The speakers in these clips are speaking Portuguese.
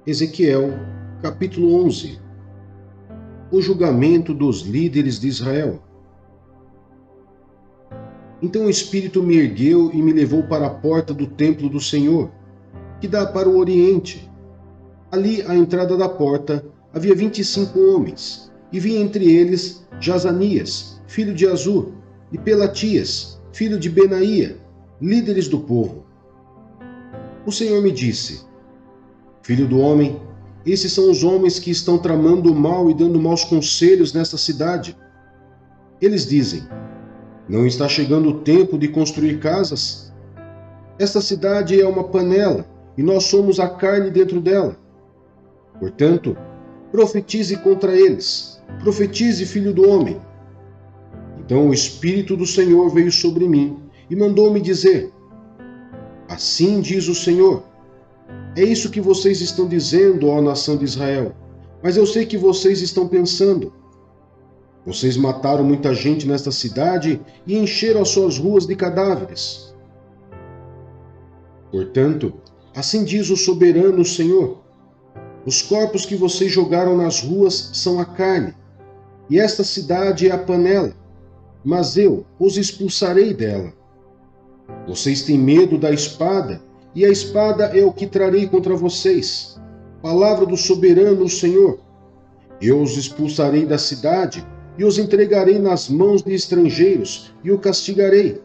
Ezequiel, capítulo 11. O julgamento dos líderes de Israel. Então o Espírito me ergueu e me levou para a porta do templo do Senhor, que dá para o oriente. Ali, à entrada da porta, havia 25 homens, e vi entre eles Jazanias, filho de Azur, e Pelatias, filho de Benaía, líderes do povo. O Senhor me disse: Filho do homem, esses são os homens que estão tramando o mal e dando maus conselhos nesta cidade. Eles dizem: não está chegando o tempo de construir casas? Esta cidade é uma panela, e nós somos a carne dentro dela. Portanto, profetize contra eles. Profetize, filho do homem. Então o Espírito do Senhor veio sobre mim e mandou-me dizer: assim diz o Senhor: é isso que vocês estão dizendo, ó nação de Israel, mas eu sei que vocês estão pensando. Vocês mataram muita gente nesta cidade e encheram as suas ruas de cadáveres. Portanto, assim diz o soberano Senhor: os corpos que vocês jogaram nas ruas são a carne, e esta cidade é a panela, mas eu os expulsarei dela. Vocês têm medo da espada, e a espada é o que trarei contra vocês. Palavra do soberano Senhor: eu os expulsarei da cidade e os entregarei nas mãos de estrangeiros e o castigarei.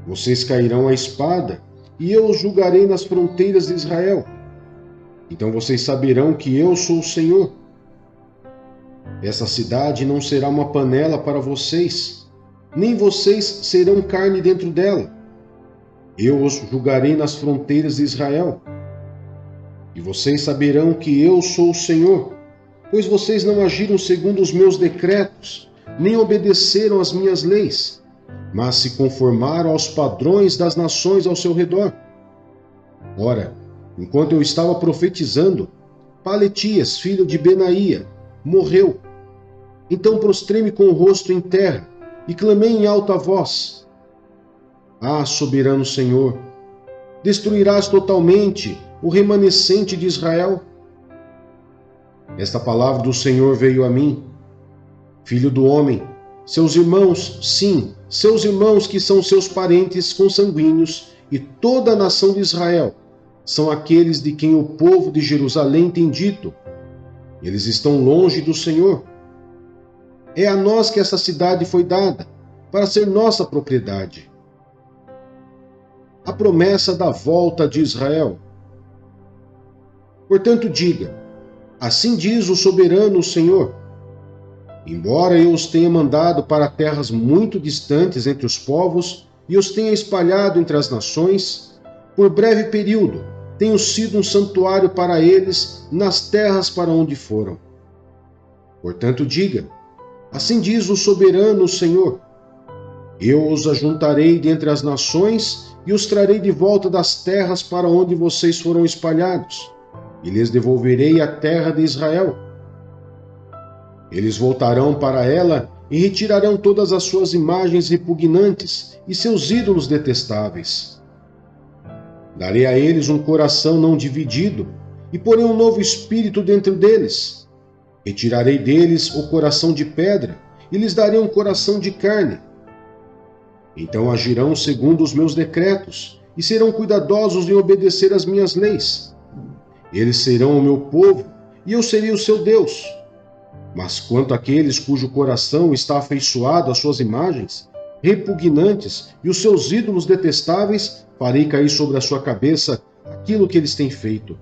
Vocês cairão à espada, e eu os julgarei nas fronteiras de Israel. Então vocês saberão que eu sou o Senhor. Essa cidade não será uma panela para vocês, nem vocês serão carne dentro dela. Eu os julgarei nas fronteiras de Israel. E vocês saberão que eu sou o Senhor, pois vocês não agiram segundo os meus decretos, nem obedeceram às minhas leis, mas se conformaram aos padrões das nações ao seu redor. Ora, enquanto eu estava profetizando, Pelatias, filho de Benaía, morreu. Então prostrei-me com o rosto em terra e clamei em alta voz: ah, soberano Senhor, destruirás totalmente o remanescente de Israel? Esta palavra do Senhor veio a mim: filho do homem, seus irmãos, sim, seus irmãos que são seus parentes consanguíneos, e toda a nação de Israel, são aqueles de quem o povo de Jerusalém tem dito: eles estão longe do Senhor. É a nós que essa cidade foi dada, para ser nossa propriedade. A promessa da volta de Israel. Portanto, diga: assim diz o soberano Senhor: embora eu os tenha mandado para terras muito distantes entre os povos e os tenha espalhado entre as nações, por breve período tenho sido um santuário para eles nas terras para onde foram. Portanto, diga: assim diz o soberano Senhor: eu os ajuntarei dentre as nações e os trarei de volta das terras para onde vocês foram espalhados, e lhes devolverei a terra de Israel. Eles voltarão para ela e retirarão todas as suas imagens repugnantes e seus ídolos detestáveis. Darei a eles um coração não dividido e porei um novo espírito dentro deles. Retirarei deles o coração de pedra e lhes darei um coração de carne. Então agirão segundo os meus decretos e serão cuidadosos em obedecer às minhas leis. Eles serão o meu povo e eu serei o seu Deus. Mas quanto àqueles cujo coração está afeiçoado às suas imagens repugnantes e os seus ídolos detestáveis, farei cair sobre a sua cabeça aquilo que eles têm feito.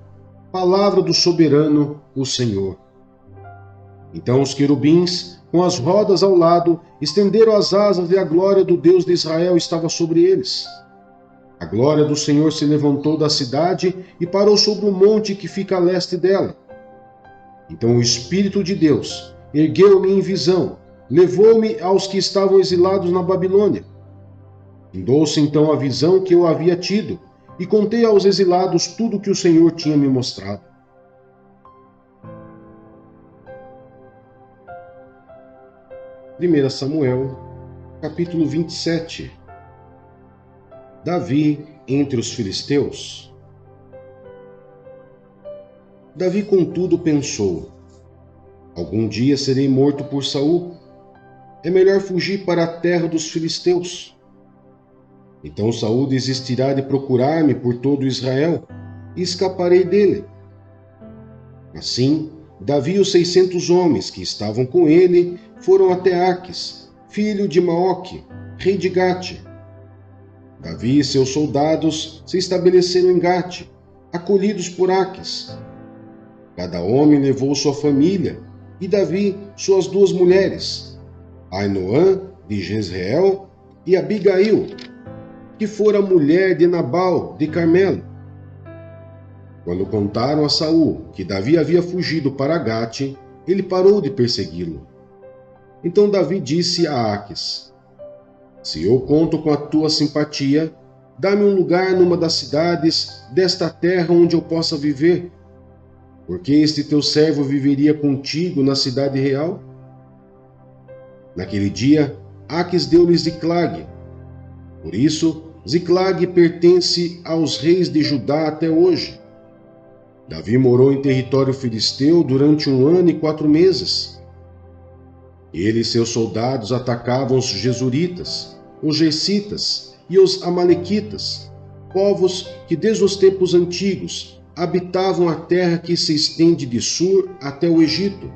Palavra do soberano, o Senhor. Então os querubins, com as rodas ao lado, estenderam as asas e a glória do Deus de Israel estava sobre eles. A glória do Senhor se levantou da cidade e parou sobre o monte que fica a leste dela. Então o Espírito de Deus ergueu-me em visão, levou-me aos que estavam exilados na Babilônia. Findou-se então a visão que eu havia tido, e contei aos exilados tudo o que o Senhor tinha me mostrado. 1 Samuel, capítulo 27. Davi entre os filisteus. Davi, contudo, pensou: algum dia serei morto por Saul. É melhor fugir para a terra dos filisteus. Então Saul desistirá de procurar-me por todo Israel, e escaparei dele. Assim, Davi e os 600 homens que estavam com ele foram até Aques, filho de Maoque, rei de Gate. Davi e seus soldados se estabeleceram em Gate, acolhidos por Aques. Cada homem levou sua família, e Davi suas 2 mulheres, Ainoã de Jezreel e Abigail, que fora mulher de Nabal de Carmelo. Quando contaram a Saul que Davi havia fugido para Gate, ele parou de persegui-lo. Então Davi disse a Aques: se eu conto com a tua simpatia, dá-me um lugar numa das cidades desta terra onde eu possa viver, porque este teu servo viveria contigo na cidade real. Naquele dia, Aques deu-lhes Ziclag. Por isso, Ziclag pertence aos reis de Judá até hoje. Davi morou em território filisteu durante 1 ano e 4 meses. Ele e seus soldados atacavam os Gesuritas, os Gersitas e os Amalequitas, povos que desde os tempos antigos habitavam a terra que se estende de Sur até o Egito.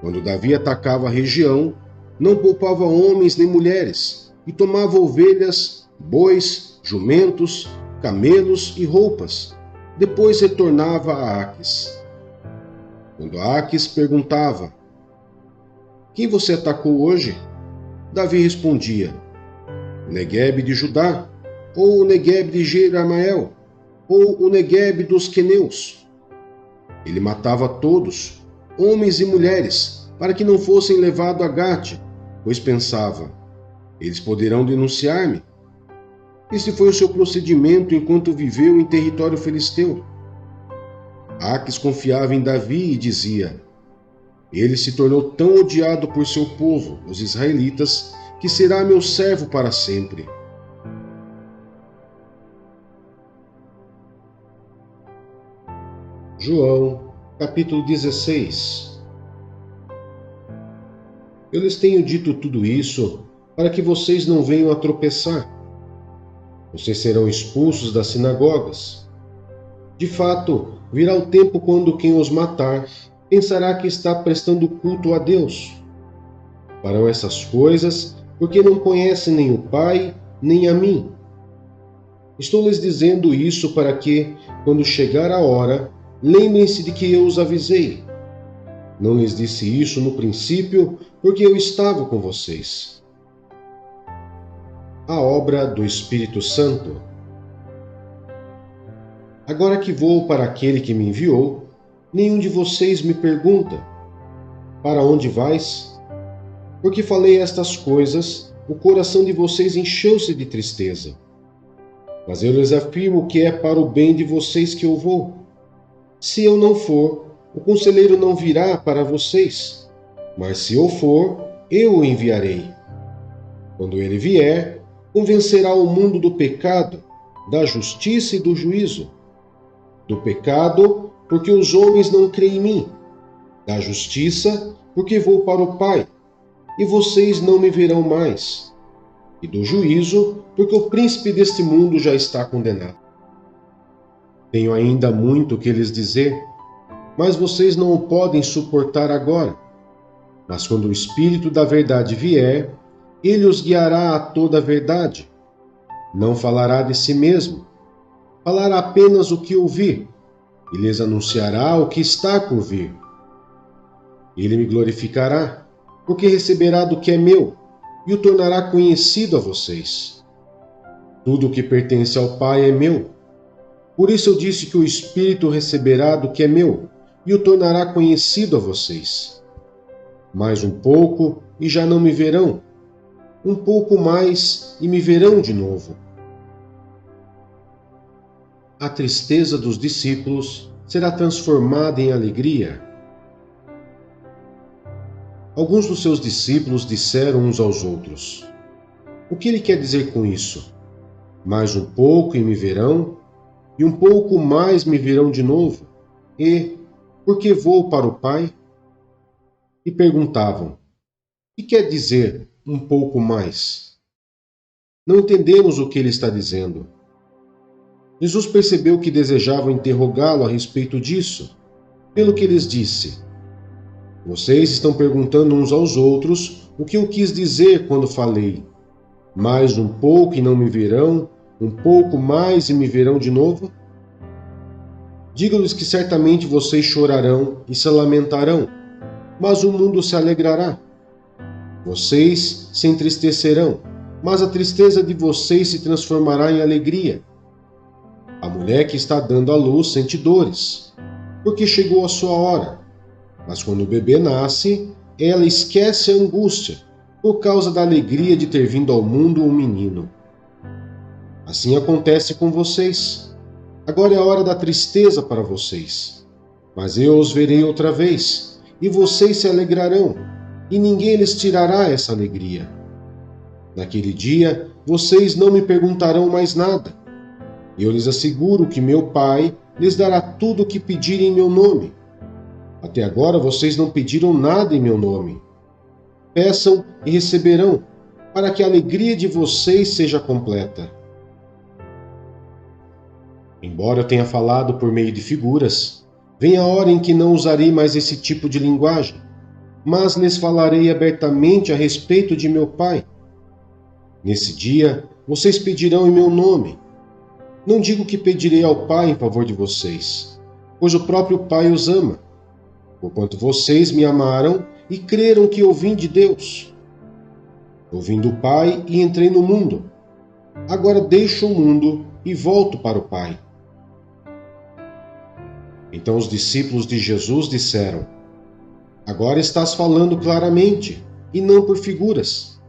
Quando Davi atacava a região, não poupava homens nem mulheres, e tomava ovelhas, bois, jumentos, camelos e roupas. Depois retornava a Aques. Quando Aques perguntava: quem você atacou hoje? Davi respondia: o Neguebe de Judá, ou o Neguebe de Jeramael, ou o Neguebe dos queneus. Ele matava todos, homens e mulheres, para que não fossem levados a Gate, pois pensava: eles poderão denunciar-me. Esse foi o seu procedimento enquanto viveu em território filisteu. Aques confiava em Davi e dizia: ele se tornou tão odiado por seu povo, os israelitas, que será meu servo para sempre. João, capítulo 16. Eu lhes tenho dito tudo isso para que vocês não venham a tropeçar. Vocês serão expulsos das sinagogas. De fato, virá o tempo quando quem os matar pensará que está prestando culto a Deus. Farão essas coisas porque não conhecem nem o Pai, nem a mim. Estou lhes dizendo isso para que, quando chegar a hora, lembrem-se de que eu os avisei. Não lhes disse isso no princípio, porque eu estava com vocês. A obra do Espírito Santo. Agora que vou para aquele que me enviou, nenhum de vocês me pergunta: para onde vais? Porque falei estas coisas, o coração de vocês encheu-se de tristeza. Mas eu lhes afirmo que é para o bem de vocês que eu vou. Se eu não for, o conselheiro não virá para vocês, mas se eu for, eu o enviarei. Quando ele vier, convencerá o mundo do pecado, da justiça e do juízo. Do pecado, porque os homens não creem em mim. Da justiça, porque vou para o Pai, e vocês não me verão mais. E do juízo, porque o príncipe deste mundo já está condenado. Tenho ainda muito que lhes dizer, mas vocês não o podem suportar agora. Mas quando o Espírito da verdade vier, ele os guiará a toda a verdade. Não falará de si mesmo, falará apenas o que ouvir, e lhes anunciará o que está por vir. Ele me glorificará, porque receberá do que é meu, e o tornará conhecido a vocês. Tudo o que pertence ao Pai é meu. Por isso eu disse que o Espírito receberá do que é meu, e o tornará conhecido a vocês. Mais um pouco, e já não me verão. Um pouco mais, e me verão de novo. A tristeza dos discípulos será transformada em alegria. Alguns dos seus discípulos disseram uns aos outros: o que ele quer dizer com isso? Mais um pouco e me verão, e um pouco mais me verão de novo. E por que vou para o Pai? E perguntavam: o que quer dizer um pouco mais? Não entendemos o que ele está dizendo. Jesus percebeu que desejavam interrogá-lo a respeito disso, pelo que lhes disse: vocês estão perguntando uns aos outros o que eu quis dizer quando falei: mais um pouco e não me verão, um pouco mais e me verão de novo? Digo-lhes que certamente vocês chorarão e se lamentarão, mas o mundo se alegrará. Vocês se entristecerão, mas a tristeza de vocês se transformará em alegria. A mulher que está dando à luz sente dores, porque chegou a sua hora. Mas quando o bebê nasce, ela esquece a angústia, por causa da alegria de ter vindo ao mundo um menino. Assim acontece com vocês. Agora é a hora da tristeza para vocês. Mas eu os verei outra vez, e vocês se alegrarão, e ninguém lhes tirará essa alegria. Naquele dia, vocês não me perguntarão mais nada. Eu lhes asseguro que meu Pai lhes dará tudo o que pedirem em meu nome. Até agora vocês não pediram nada em meu nome. Peçam e receberão, para que a alegria de vocês seja completa. Embora eu tenha falado por meio de figuras, vem a hora em que não usarei mais esse tipo de linguagem, mas lhes falarei abertamente a respeito de meu Pai. Nesse dia, vocês pedirão em meu nome. Não digo que pedirei ao Pai em favor de vocês, pois o próprio Pai os ama, porquanto vocês me amaram e creram que eu vim de Deus. Eu vim do Pai e entrei no mundo. Agora deixo o mundo e volto para o Pai. Então os discípulos de Jesus disseram: agora estás falando claramente, e não por figuras.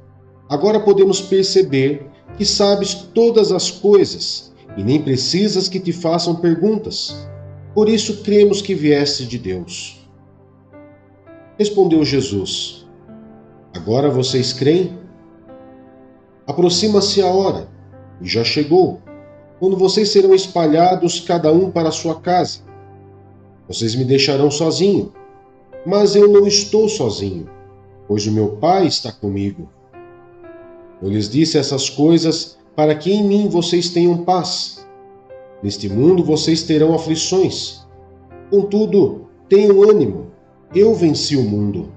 Agora podemos perceber que sabes todas as coisas, e nem precisas que te façam perguntas. Por isso cremos que vieste de Deus. Respondeu Jesus: agora vocês creem? Aproxima-se a hora, e já chegou, quando vocês serão espalhados cada um para a sua casa. Vocês me deixarão sozinho, mas eu não estou sozinho, pois o meu Pai está comigo. Eu lhes disse essas coisas para que em mim vocês tenham paz. Neste mundo vocês terão aflições. Contudo, tenham ânimo, eu venci o mundo.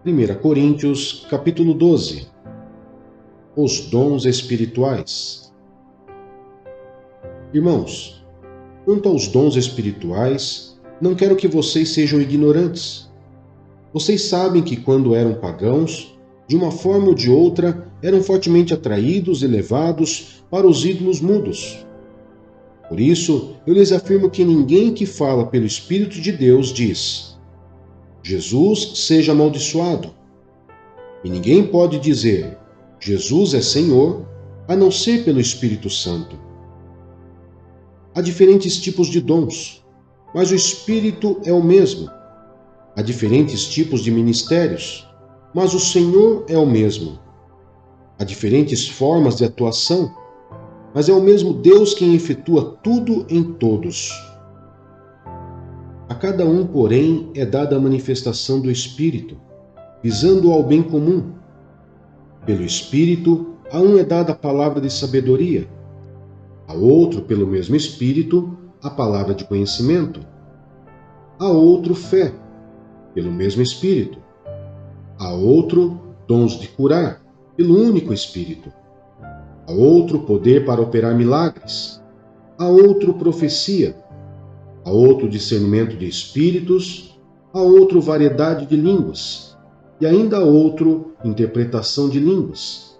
Primeira Coríntios, capítulo 12. Os dons espirituais. Irmãos, quanto aos dons espirituais, não quero que vocês sejam ignorantes. Vocês sabem que quando eram pagãos, de uma forma ou de outra, eram fortemente atraídos e levados para os ídolos mudos. Por isso, eu lhes afirmo que ninguém que fala pelo Espírito de Deus diz: Jesus seja amaldiçoado. E ninguém pode dizer: Jesus é Senhor, a não ser pelo Espírito Santo. Há diferentes tipos de dons, mas o Espírito é o mesmo. Há diferentes tipos de ministérios, mas o Senhor é o mesmo. Há diferentes formas de atuação, mas é o mesmo Deus quem efetua tudo em todos. A cada um, porém, é dada a manifestação do Espírito, visando ao bem comum. Pelo Espírito, a um é dada a palavra de sabedoria, a outro, pelo mesmo Espírito, a palavra de conhecimento, a outro, fé, pelo mesmo Espírito, a outro, dons de curar, pelo único Espírito, a outro, poder para operar milagres, a outro, profecia, a outro, discernimento de espíritos, a outro, variedade de línguas, e ainda a outro, interpretação de línguas.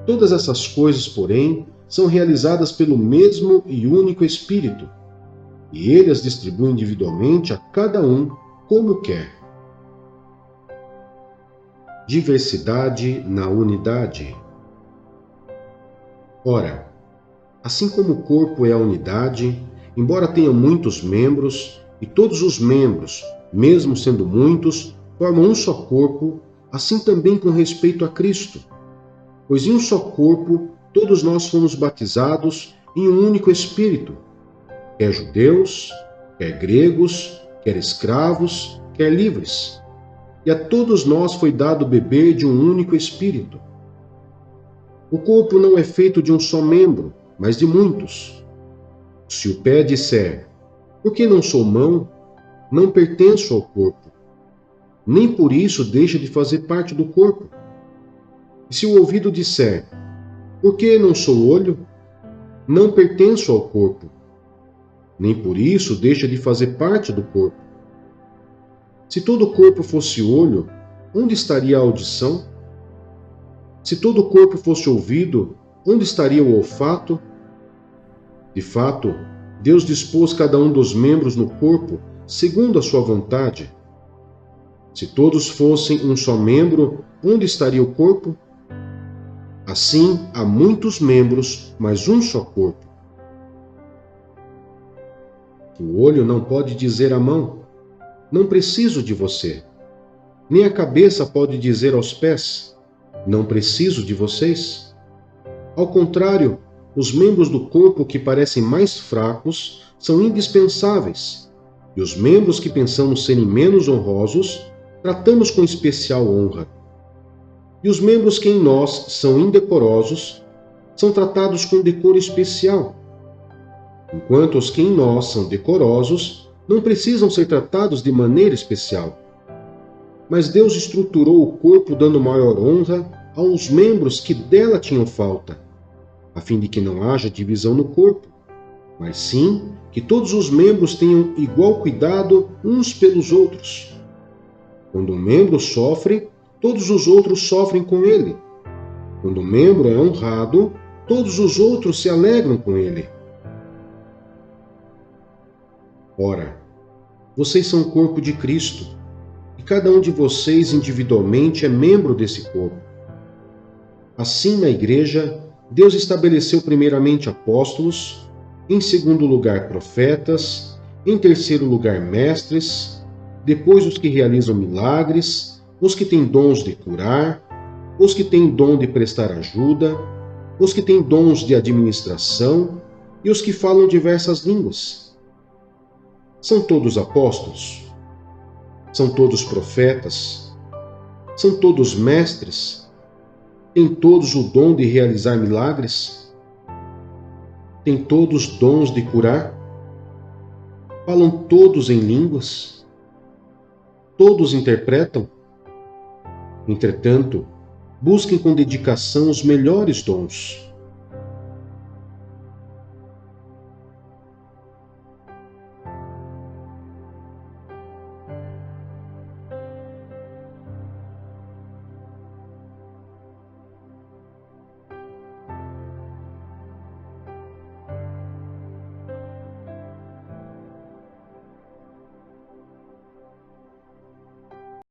Todas essas coisas, porém, são realizadas pelo mesmo e único Espírito, e ele as distribui individualmente a cada um como quer. Diversidade na unidade. Ora, assim como o corpo é a unidade, embora tenha muitos membros, e todos os membros, mesmo sendo muitos, formam um só corpo, assim também com respeito a Cristo. Pois em um só corpo todos nós fomos batizados em um único Espírito, quer judeus, quer gregos, quer escravos, quer livres. E a todos nós foi dado beber de um único Espírito. O corpo não é feito de um só membro, mas de muitos. Se o pé disser, por que não sou mão, não pertenço ao corpo, nem por isso deixa de fazer parte do corpo. E se o ouvido disser, por que não sou olho, não pertenço ao corpo, nem por isso deixa de fazer parte do corpo. Se todo o corpo fosse olho, onde estaria a audição? Se todo o corpo fosse ouvido, onde estaria o olfato? De fato, Deus dispôs cada um dos membros no corpo segundo a sua vontade. Se todos fossem um só membro, onde estaria o corpo? Assim, há muitos membros, mas um só corpo. O olho não pode dizer à mão, não preciso de você. Nem a cabeça pode dizer aos pés, não preciso de vocês. Ao contrário, os membros do corpo que parecem mais fracos são indispensáveis, e os membros que pensamos serem menos honrosos, tratamos com especial honra. E os membros que em nós são indecorosos, são tratados com decoro especial, enquanto os que em nós são decorosos não precisam ser tratados de maneira especial. Mas Deus estruturou o corpo dando maior honra aos membros que dela tinham falta, a fim de que não haja divisão no corpo, mas sim que todos os membros tenham igual cuidado uns pelos outros. Quando um membro sofre, todos os outros sofrem com ele. Quando um membro é honrado, todos os outros se alegram com ele. Ora, vocês são o corpo de Cristo, e cada um de vocês individualmente é membro desse corpo. Assim, na Igreja, Deus estabeleceu primeiramente apóstolos, em segundo lugar profetas, em terceiro lugar mestres, depois os que realizam milagres, os que têm dons de curar, os que têm dom de prestar ajuda, os que têm dons de administração e os que falam diversas línguas. São todos apóstolos? São todos profetas? São todos mestres? Têm todos o dom de realizar milagres? Têm todos dons de curar? Falam todos em línguas? Todos interpretam? Entretanto, busquem com dedicação os melhores dons,